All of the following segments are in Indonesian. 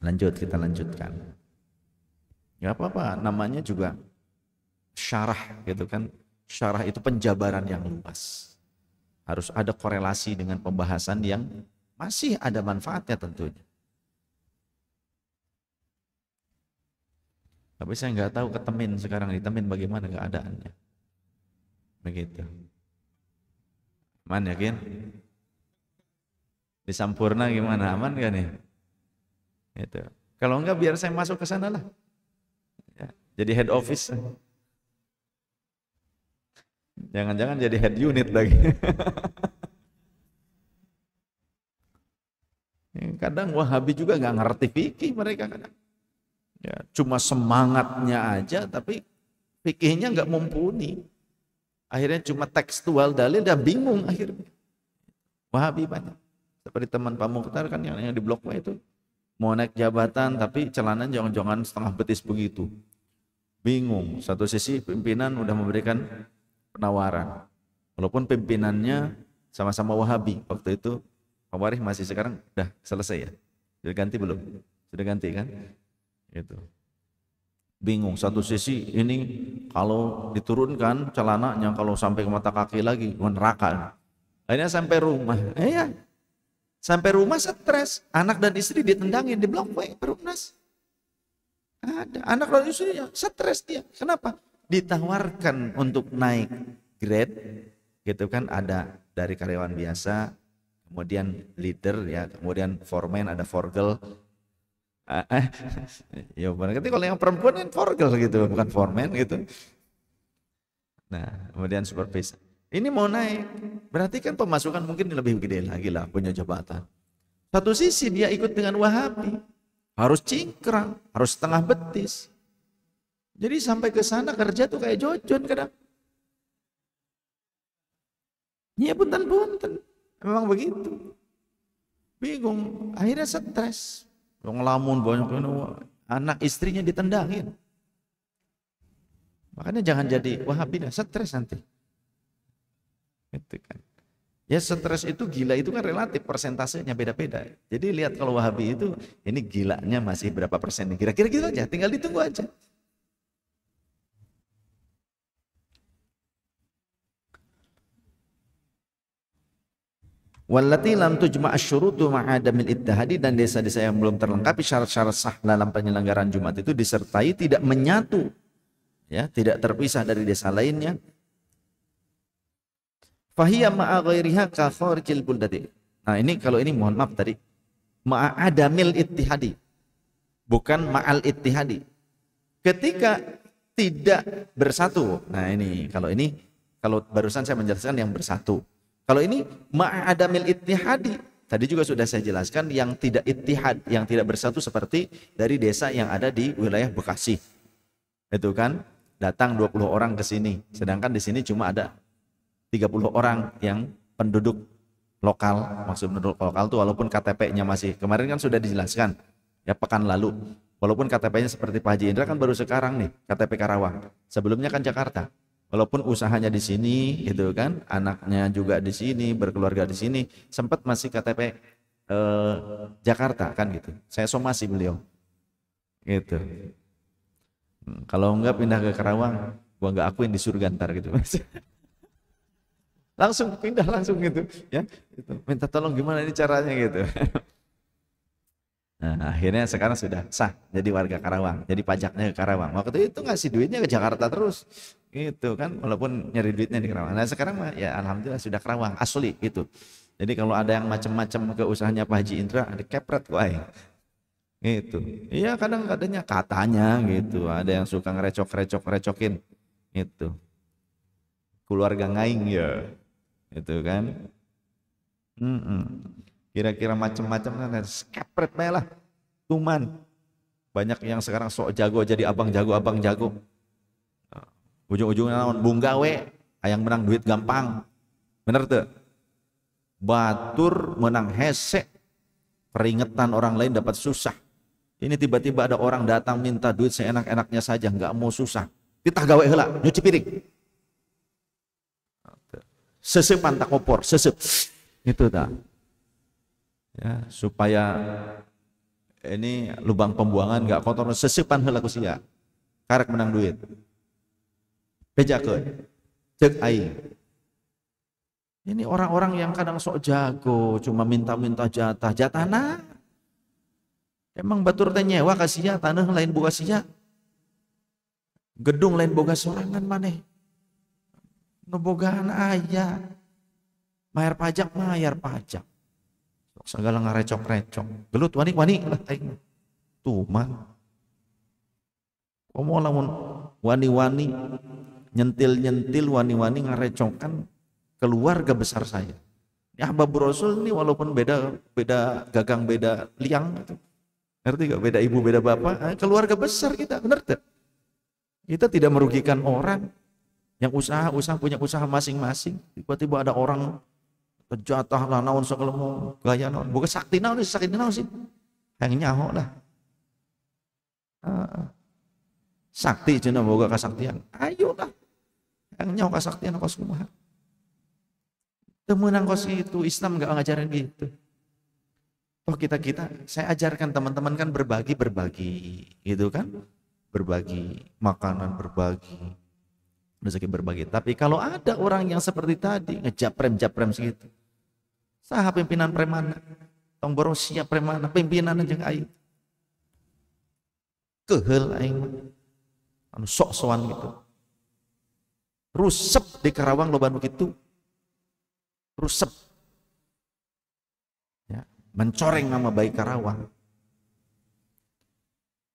Lanjut, kita lanjutkan. Ya apa-apa, namanya juga syarah gitu kan. Syarah itu penjabaran yang luas. Harus ada korelasi dengan pembahasan yang masih ada manfaatnya tentunya. Tapi saya nggak tahu ketemin sekarang di Temin bagaimana keadaannya. Begitu. Aman yakin? Di Sampurna gimana? Aman gak nih? Gitu. Kalau enggak biar saya masuk ke sana lah. Ya, jadi head office. Jangan-jangan jadi head unit lagi. Kadang Wahabi juga nggak ngerti fikih mereka kadang. Ya, cuma semangatnya aja, tapi fikihnya nggak mumpuni. Akhirnya cuma tekstual dalil dan bingung akhirnya. Wahabi banyak. Seperti teman Pak Mukhtar kan yang di Blok W itu. Mau naik jabatan tapi celana jangan-jangan setengah betis begitu. Bingung. Satu sisi pimpinan udah memberikan penawaran. Walaupun pimpinannya sama-sama Wahabi. Waktu itu Pak Warih masih, sekarang udah selesai ya. Sudah ganti belum? Sudah ganti kan? Itu. Bingung. Satu sisi ini kalau diturunkan celananya kalau sampai ke mata kaki lagi neraka. Akhirnya sampai rumah. Ya. Sampai rumah stres. Anak dan istri ditendangin di Blok W Perumnas. Ada anak dan istrinya stres dia. Kenapa? Ditawarkan untuk naik grade gitu kan, ada dari karyawan biasa, kemudian leader ya, kemudian foreman, ada forgel. Ya berarti kalau yang perempuan kan forgel gitu, bukan foreman gitu. Nah, kemudian supervisor. Ini mau naik, berarti kan pemasukan mungkin lebih gede lagi lah, punya jabatan. Satu sisi dia ikut dengan Wahabi, harus cingkrang, harus setengah betis. Jadi sampai ke sana kerja tuh kayak jojon kadang. Iya punten-punten, memang begitu. Bingung, akhirnya stres. Ngelamun banyak, anak istrinya ditendangin. Makanya jangan jadi Wahabi, stres nanti. Itu kan. Ya stres itu, gila itu kan relatif, persentasenya beda-beda. Jadi lihat kalau Wahabi itu, ini gilanya masih berapa persen. Kira-kira gitu aja, tinggal ditunggu aja. Wallati lam tujma' asyurutu ma'adamil ittihadi, dan desa-desa yang belum terlengkapi syarat-syarat sah dalam penyelenggaraan Jumat itu disertai tidak menyatu, ya, tidak terpisah dari desa lainnya. Fahiyya ma'a ghairiha ka kharijil buldati. Nah ini kalau ini mohon maaf tadi ma'adamil ittihadi, bukan ma'al ittihadi. Ketika tidak bersatu. Nah ini kalau barusan saya menjelaskan yang bersatu. Kalau ini ma'adamil ittihadi, tadi juga sudah saya jelaskan yang tidak ittihad, yang tidak bersatu, seperti dari desa yang ada di wilayah Bekasi. Itu kan datang 20 orang ke sini, sedangkan di sini cuma ada 30 orang yang penduduk lokal. Maksud penduduk lokal itu walaupun KTP-nya masih, kemarin kan sudah dijelaskan ya pekan lalu, walaupun KTP-nya seperti Pak Haji Indra kan baru sekarang nih KTP Karawang, sebelumnya kan Jakarta. Walaupun usahanya di sini gitu kan, anaknya juga di sini, berkeluarga di sini, sempat masih KTP Jakarta kan gitu. Saya somasi beliau gitu. Kalau enggak pindah ke Karawang, gua enggak akuin di surga ntar gitu. Langsung pindah langsung gitu ya, gitu. Minta tolong gimana ini caranya gitu. Nah akhirnya sekarang sudah sah jadi warga Karawang, jadi pajaknya ke Karawang. Waktu itu ngasih duitnya ke Jakarta terus gitu kan, walaupun nyari duitnya di Karawang. Nah sekarang ya alhamdulillah sudah Karawang asli gitu. Jadi kalau ada yang macam-macam ke usahanya Pak Haji Indra, ada kepret kok gitu. Iya kadang-kadangnya katanya gitu, ada yang suka ngerecok-recokin itu. Keluarga ngaing ya. Itu kan. Kira-kira macam-macam kan, kepret lah. Tuman. Banyak yang sekarang sok jago jadi abang jago. Ujung-ujungnya naon bunggawe, hayang menang duit gampang. Bener tuh? Batur menang hese, peringatan orang lain dapat susah. Ini tiba-tiba ada orang datang minta duit seenak-enaknya saja, nggak mau susah. Kita gawe heula, nyuci piring. Sesep pantak opor, sesep. Itu dah. Ya, supaya ini lubang pembuangan nggak kotor, sesepan heula ku sia. Karek menang duit. Bejakeun. Cek aing. Ini orang-orang yang kadang sok jago, cuma minta-minta jatah. Jatah nah. Emang batur teh nyewa ka sia, taneuh lain boga sia. Gedung lain boga sorangan maneh. Nu bogaan aya. Mayar pajak. Segala ngarecok-recok. Gelut wani-wani lah aing. Tuh mah. Komo lamun wani-wani nyentil-nyentil wani-wani ngarecokan keluarga besar saya. Ya Ahbab Rasul ini walaupun beda gagang, beda liang gitu. Ngerti gak? Beda ibu, beda bapak, keluarga besar kita, benar tak? Kita tidak merugikan orang yang usaha punya usaha masing-masing. Tiba-tiba ada orang jatah lah naon sakelemu gaya naon. Boga sakti naon sih. Yang nyaho lah. Sakti cenah boga kasaktian. Ayolah. Yang nyaho kasaktian kos kumaha. Teu meunang kos itu, Islam enggak ngajarin gitu. Oh kita saya ajarkan teman-teman kan berbagi gitu kan. Berbagi makanan, berbagi rezeki, berbagi. Tapi kalau ada orang yang seperti tadi ngejaprem segitu. Saha pimpinan preman. Tong boros siap preman pimpinan jeung aing. Keheul aing anu sok-sokan gitu. Rusep di Karawang loba nu kitu. Rusep. Ya, mencoreng nama baik Karawang.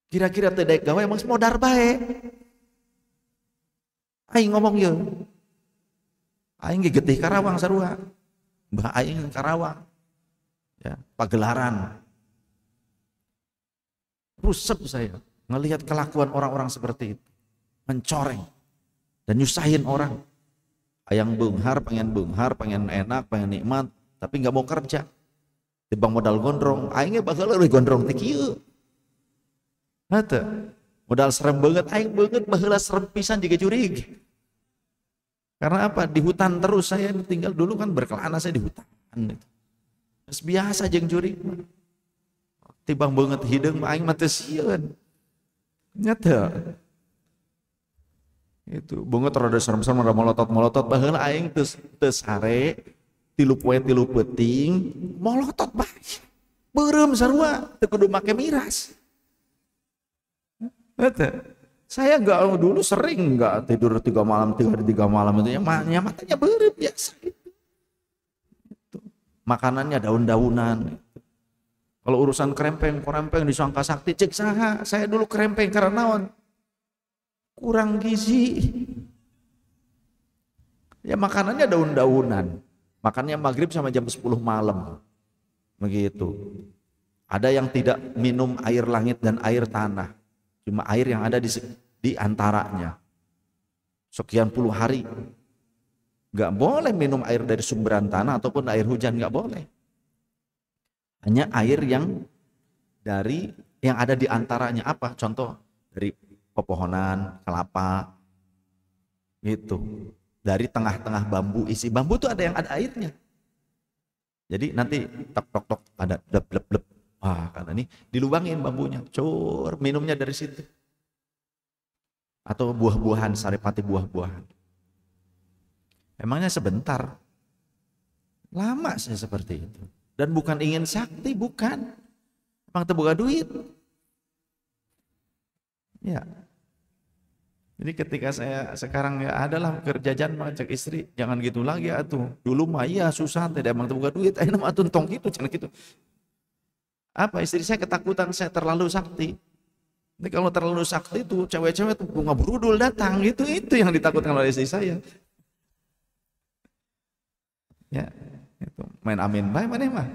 Kira-kira teu daek gawe emang modar bae. Aing ngomong ye. Aing ge getih Karawang sarua. Mbah aing Karawang. Ya, pagelaran. Rusep saya ngelihat kelakuan orang-orang seperti itu. Mencoreng dan nyusahin orang. Ayang beunghar, pengen enak, pengen nikmat, tapi nggak mau kerja. Tibang modal gondrong, aing ge baheula leuwih gondrong teh kieu. Hate, modal serem banget, aing banget baheula serem pisan juga jurig. Karena apa? Di hutan terus saya tinggal dulu kan berkelana saya di hutan. Terus biasa jeung jurig. Tibang banget hideung aing mah teu sieun. Nyata. Itu banget rada serem-serem, rada molotot baheula aing teu sare 3 poe 3 peuting molotot bae. Beureum sarua teu kudu make miras. Saya enggak dulu sering enggak tidur 3 malam 3 hari 3 malam itu ya matanya beureum biasa gitu. Itu. Makanannya daun-daunan. Kalau urusan krempeng disangka sakti cek saha. Saya dulu krempeng karena naon? Kurang gizi. Ya makanannya daun-daunan. Makannya maghrib sama jam 10 malam. Begitu. Ada yang tidak minum air langit dan air tanah. Cuma air yang ada di antaranya. Sekian puluh hari. Gak boleh minum air dari sumberan tanah ataupun air hujan, gak boleh. Hanya air yang ada di antaranya. Apa? Contoh dari pepohonan, kelapa, gitu. Dari tengah-tengah bambu, isi bambu tuh ada yang ada airnya. Jadi nanti tok ada blep. Wah, karena ini dilubangin bambunya, cur, minumnya dari situ. Atau buah-buahan, saripati buah-buahan. Emangnya sebentar. Lama saya seperti itu. Dan bukan ingin sakti, bukan. Emang terbuka duit. Ya. Jadi ketika saya sekarang ya adalah kerjaan ngajak istri, jangan gitu lagi atuh. Dulu mah iya susah tidak emang terbuka duit, ayeuna mah atuh tong gitu jangan gitu. Apa istri saya ketakutan saya terlalu sakti. Ini kalau terlalu sakti itu cewek-cewek tuh bunga berudul datang itu yang ditakutkan oleh istri saya. Ya, itu main amin bae maneh mah.